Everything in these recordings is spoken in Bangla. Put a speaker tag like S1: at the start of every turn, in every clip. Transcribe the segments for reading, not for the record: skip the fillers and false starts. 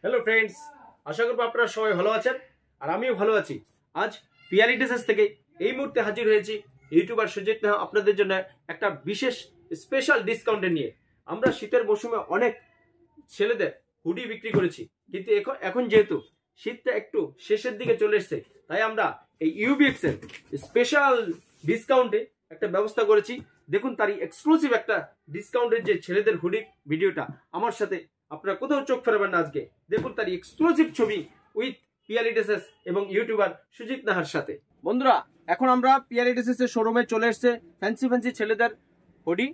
S1: হ্যালো ফ্রেন্ডস, আশা করব আপনারা সবাই ভালো আছেন আর আমিও ভালো আছি। আজ পিয়ালি ড্রেসেস থেকে এই মুহূর্তে হাজির হয়েছি ইউটিউবার সুজিত নাহা আপনাদের জন্য একটা বিশেষ স্পেশাল ডিসকাউন্টে নিয়ে। আমরা শীতের মৌসুমে অনেক ছেলেদের হুডি বিক্রি করেছি, কিন্তু এখন যেহেতু শীতটা একটু শেষের দিকে চলে এসেছে, তাই আমরা এই ইউবিএক্স এর স্পেশাল ডিসকাউন্টে একটা ব্যবস্থা করেছি। দেখুন তারই এক্সক্লুসিভ একটা ডিসকাউন্টের যে ছেলেদের হুডির ভিডিওটা আমার সাথে আপনারা কোথাও চোখ ফেরাবেন না। আজকে দেখুন তারই এক্সক্লুসিভ ছবি উইথ পিয়ালি ড্রেসেস এবং ইউটিউবার সুজিত নাহার সাথে। বন্ধুরা, এখন আমরা পিয়ালি ড্রেসেস এর শোরুমে চলে এসেছে ফ্যান্সি ছেলেদের হুডি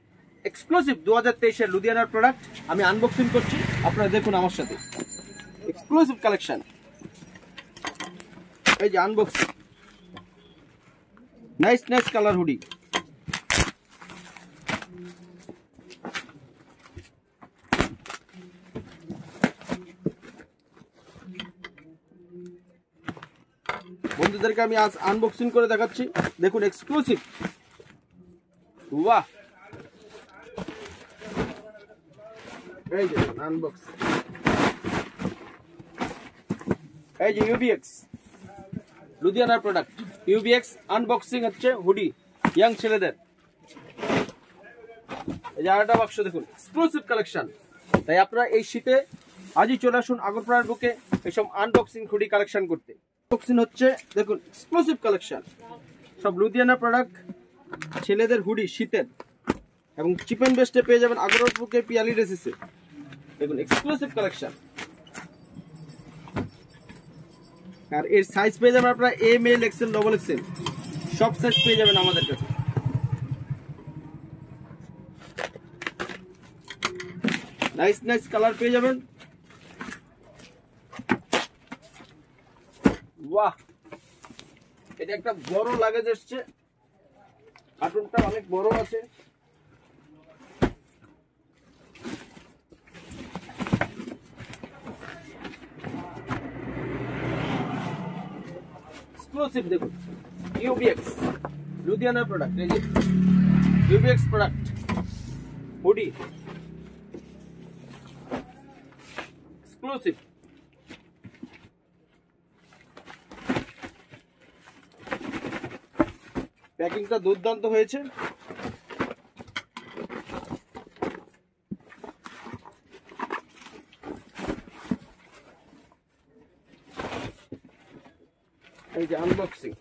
S1: এক্সক্লুসিভ 2023 এর লুধিয়ানার প্রোডাক্ট আমি আনবক্সিং করছি। আপনারা দেখুন আমার সাথে এক্সক্লুসিভ কালেকশন। এই যে আনবক্সিং, নাইস কালার হুডি। বন্ধুদেরকে আমি আজ আনবক্সিং করে দেখাচ্ছি। দেখুন এক্সক্লুসিভ, বাহ! এই যে আনবক্সিং, এই যে ইউবিএক্স লুধিয়ানার প্রোডাক্ট। ইউবিএক্স আনবক্সিং হচ্ছে হুডি ইয়াং ছেলেদের। এই যে আরেকটা বাক্স দেখুন, এক্সক্লুসিভ কালেকশন। তাই আপনারা এই শীতে আজই চলে আসুন আগরপাড়ার বুকে এইসব আনবক্সিং হুডি কালেকশন করতে। আনবক্সিং হচ্ছে দেখুন এক্সক্লুসিভ কালেকশন, সব লুধিয়ানা প্রোডাক্ট, ছেলেদের হুডি শীতের, এবং চিপ এন্ড বেস্টে পেয়ে যাবেন আগরপাড়ার বুকে পিয়ালি ড্রেসেসে। দেখুন এক্সক্লুসিভ কালেকশন। আর এর সাইজ পেয়ে যাবেন আপনারা M L XL double XL সব সাইজ পেয়ে যাবেন আমাদের কাছে। নাইস কালার পেয়ে যাবেন। বাহ! এটা একটা বড় লাগেজ এসছে, কার্টুনটা অনেক বড় আছে। এক্সক্লুসিভ দেখুন ইউবিএক্স লুধিয়ানা প্রোডাক্ট। এই যে ইউবিএক্স প্রোডাক্ট হুডি এক্সক্লুসিভ। প্যাকিংটা দুর্দান্ত হয়েছে। এই যে আনবক্সিং,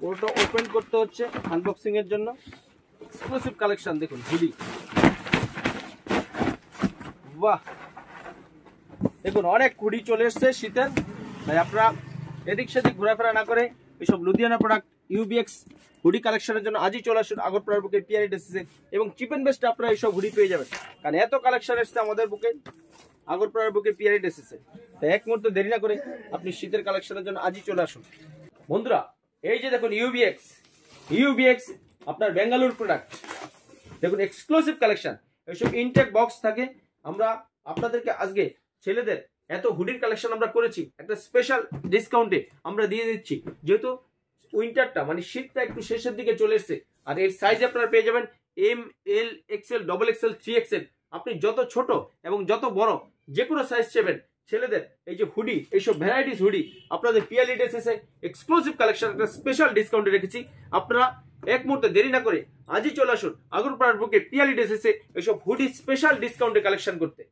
S1: ওটা ওপেন করতে হচ্ছে আনবক্সিং এর জন্য। এক্সক্লুসিভ কালেকশন দেখুন হুডি, বাহ! দেখুন অনেক হুডি চলে এসছে শীতের। তাই আপনারা এদিক সেদিক ঘোরাফেরা না করে এইসব লুধিয়ানা প্রোডাক্ট ইউবিএক্স হুডি কালেকশনের জন্য আজই চলে আসুন আগরপাড়ার বুকে পিয়ালি ড্রেসেসে, এবং চিপ এন্ড বেস্টে আপনারা এইসব হুডি পেয়ে যাবেন। কারণ এত কালেকশন এসছে আমাদের বুকে আগরপাড়ার বুকে পিয়ালি ড্রেসেসে। তাই এক মুহূর্তে দেরি না করে আপনি শীতের কালেকশনের জন্য আজই চলে আসুন। বন্ধুরা, এই যে দেখুন ইউবিএক্স আপনার বেঙ্গালুরু প্রোডাক্ট। দেখুন এক্সক্লুসিভ কালেকশন, এইসব ইনটেক বক্স থাকে। আমরা আপনাদেরকে আজকে ছেলেদের এত হুডির কালেকশন আমরা করেছি একটা স্পেশাল ডিসকাউন্টে আমরা দিয়ে দিচ্ছি, যেহেতু উইন্টারটা মানে শীতটা একটু শেষের দিকে চলে এসছে। আর এর সাইজ আপনারা পেয়ে যাবেন M L XL double XL 3XL। আপনি যত ছোট এবং যত বড় যে কোনো সাইজ চাইবেন ছেলেদের এই যে হুডি, এইসব ভ্যারাইটিস হুডি আপনাদের পিয়ালি ড্রেসেসে এক্সক্লুসিভ কালেকশন একটা স্পেশাল ডিসকাউন্টে রেখেছি। আপনারা এক মুহূর্তে দেরি না করে আজই চলে আসুন আগরপাড়ার বুকে পিয়ালি ড্রেসেসে এইসব হুডি স্পেশাল ডিসকাউন্টে কালেকশন করতে।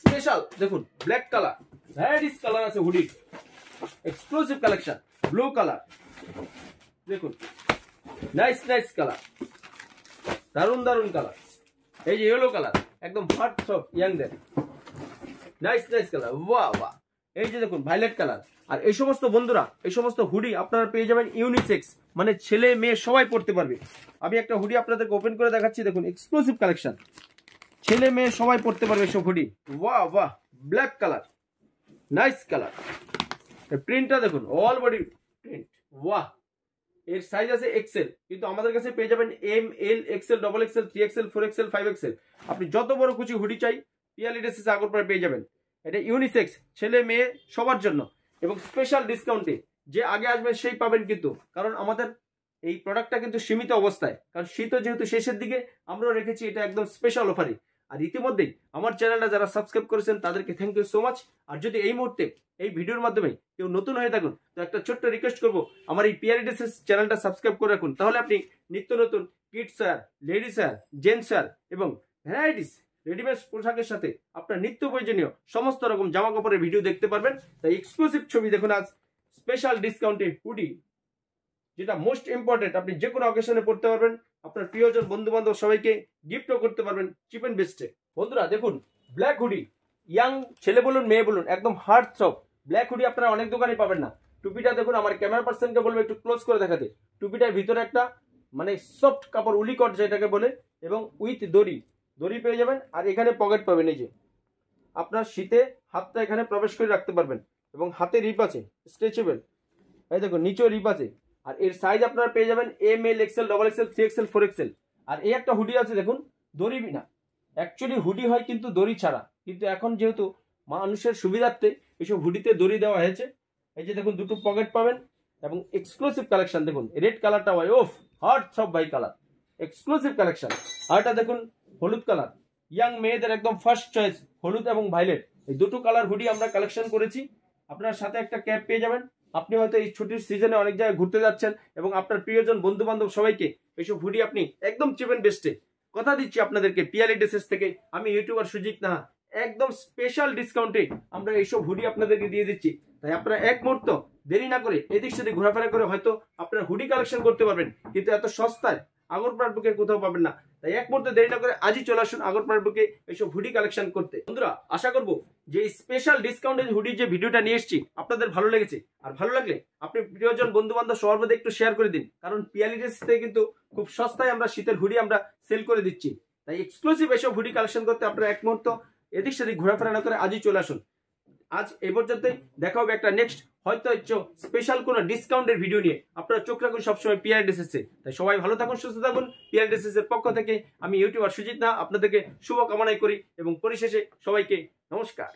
S1: স্পেশাল দেখুন ব্ল্যাক কালার, ভ্যারাইটিস কালার আছে হুডির, এক্সক্লুসিভ কালেকশন। ব্লু কালার দেখুন, নাইস কালার, দারুন কালার। এই যে ইয়েলো কালার, একদম হার্ট সফট ইয়াংদের, নাইস কালার, বাহ! এই যে দেখুন ভায়োলেট কালার। আর এই সমস্ত বন্ধুরা এই সমস্ত হুডি আপনারা পেয়ে যাবেন ইউনিসেক্স, মানে ছেলে মেয়ে সবাই পড়তে পারবে। আমি একটা হুডি আপনাদেরকে ওপেন করে দেখাচ্ছি। দেখুন এক্সক্লুসিভ কালেকশন, ছেলে মেয়ে সবাই পড়তে পারবে সব হুডি। বাহ! Black colour, nice colour. প্রিন্টটা দেখুন অল বডি প্রিন্ট, বাহ! এর সাইজ আছে এক্সেল, কিন্তু আমাদের কাছে পেয়ে যাবেন M L XL double XL 3XL 4XL 5XL। আপনি যত বড় কুচি হুডি চাই পিয়ালি ড্রেসেস আগরপাড়ায় পেয়ে যাবেন। এটা ইউনিসেক্স, ছেলে মেয়ে সবার জন্য, এবং স্পেশাল ডিসকাউন্টে যে আগে আসবে সেই পাবেন কিন্তু, কারণ আমাদের এই প্রোডাক্টটা কিন্তু সীমিত অবস্থায়, কারণ শীত যেহেতু শেষের দিকে আমরাও রেখেছি এটা একদম স্পেশাল অফারে। আর ইতিমধ্যেই আমার চ্যানেলটা যারা সাবস্ক্রাইব করেছেন তাদেরকে থ্যাংক ইউ সো মাচ। আর যদি এই মুহূর্তে এই ভিডিওর মাধ্যমে কেউ নতুন হয়ে থাকুন তো একটা ছোট্ট রিকোয়েস্ট করবো, আমার এই পিয়ারি ড্রেসেস চ্যানেলটা সাবস্ক্রাইব করে রাখুন, তাহলে আপনি নিত্য নতুন kids wear, ladies wear, gents wear এবং ভ্যারাইটিস রেডিমেড পোশাকের সাথে আপনার নিত্য প্রয়োজনীয় সমস্ত রকম জামা কাপড়ের ভিডিও দেখতে পারবেন। তাই এক্সক্লুসিভ ছবি দেখুন আজ স্পেশাল ডিসকাউন্টে হুডি, যেটা মোস্ট ইম্পর্টেন্ট, আপনি যে কোনো অকেশনে পড়তে পারবেন, আপনার প্রিয়জন বন্ধু বান্ধব সবাইকে গিফটও করতে পারবেন চিপ এন্ড বেস্টে। বন্ধুরা দেখুন ব্ল্যাক হুডি, ইয়াং ছেলে বলুন মেয়ে বলুন একদম হার্ড থ্রব ব্ল্যাক হুডি আপনারা অনেক দোকানে পাবেন না। টুপিটা দেখুন, আমার ক্যামেরা পার্সনকে বলবো একটু ক্লোজ করে দেখাতে। টুপিটার ভিতরে একটা মানে সফট কাপড় উলি কট যেটাকে বলে, এবং উইথ দড়ি পেয়ে যাবেন। আর এখানে পকেট পাবেন, এই যে আপনার শীতে হাতটা এখানে প্রবেশ করে রাখতে পারবেন, এবং হাতে রিপ আছে স্ট্রেচেবল, এই দেখুন নিচেও রিপ আছে। আর এর সাইজ আপনারা পেয়ে যাবেন M, L, XL, double XL, 3XL, 4XL। আর এই একটা হুডি আছে দেখুন দড়ি বিনা, অ্যাকচুয়ালি হুডি হয় কিন্তু দড়ি ছাড়া, কিন্তু এখন যেহেতু মানুষের সুবিধার্থে এইসব হুডিতে দড়ি দেওয়া হয়েছে। এই যে দেখুন দুটো পকেট পাবেন, এবং এক্সক্লুসিভ কালেকশন দেখুন রেড কালারটা হয় ওফ হট সব বাই কালার, এক্সক্লুসিভ কালেকশন। আর এটা দেখুন হলুদ কালার, ইয়াং মেয়েদের একদম ফার্স্ট চয়েস হলুদ এবং ভাইলেট, এই দুটো কালার হুডি আমরা কালেকশন করেছি। আপনার সাথে একটা ক্যাপ পেয়ে যাবেন, আপনি হয়তো এই ছুটির সিজনে অনেক জায়গায় ঘুরতে যাচ্ছেন এবং আপনার প্রিয়জন বন্ধু বান্ধব সবাইকে এইসব হুডি আপনি একদম চিপ এন্ড বেস্টে, কথা দিচ্ছি আপনাদেরকে পিয়ালি ড্রেসেস থেকে, আমি ইউটিউবার সুজিত নাহা, একদম স্পেশাল ডিসকাউন্টে আমরা এইসব হুডি আপনাদেরকে দিয়ে দিচ্ছি। তাই আপনারা এক মুহূর্ত দেরি না করে এদিক সেদিক ঘোরাফেরা করে হয়তো আপনারা হুডি কালেকশন করতে পারবেন, কিন্তু এত সস্তায় আগরপাড়ার বুকে কোথাও পাবেন না। তাই এক মুহূর্তে দেরি না করে আজই চলে আসুন আগরপাড়ার বুকে এইসব হুডি কালেকশন করতে। বন্ধুরা আশা করবো যে স্পেশাল ডিসকাউন্টের হুডির যে ভিডিওটা নিয়ে এসেছি আপনাদের ভালো লেগেছে, আর ভালো লাগলে আপনি প্রিয়জন বন্ধু বান্ধব সবার মধ্যে একটু শেয়ার করে দিন, কারণ পিয়ালি ড্রেস থেকে কিন্তু খুব সস্তায় আমরা শীতের হুডি আমরা সেল করে দিচ্ছি। তাই এক্সক্লুসিভ এসব হুডি কালেকশন করতে আপনারা এক মুহূর্ত এদিক সেদিক ঘোরাফেরা না করে আজই চলে আসুন। আজ এই পর্যন্তই, দেখা হবে একটা নেক্সট হয়তো স্পেশাল কোনো ডিসকাউন্টের ভিডিও নিয়ে। আপনারা চোখ রাখুন সবসময় পিয়ারি ড্রেসেসে। তাই সবাই ভালো থাকুন, সুস্থ থাকুন। পিয়ারি ড্রেসেসের পক্ষ থেকে আমি ইউটিউবার সুজিত নাহা আপনাদেরকে শুভ কামনাই করি, এবং পরিশেষে সবাইকে নমস্কার।